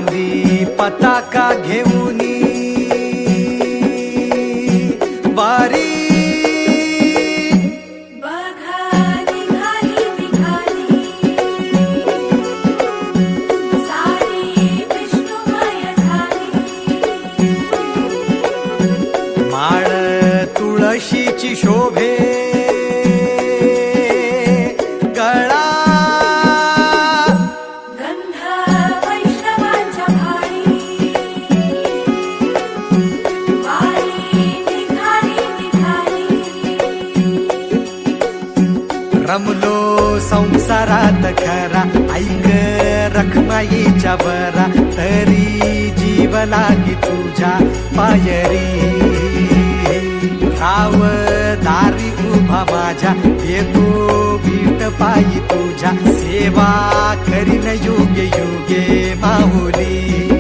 खांदी पताका घेऊनी वारी माळ तुळशीची शोभे गळा गंध वैष्णवांच्या भारी वारी निघाली निघाली रमलो संसारात खरा ऐक रखमाईच्या बरा तरी जीव लागी तुझ्या पायरी राव दारी उभा माझ्या येतो वीट पायी तुझ्या सेवा करीन युगे युगे माहुली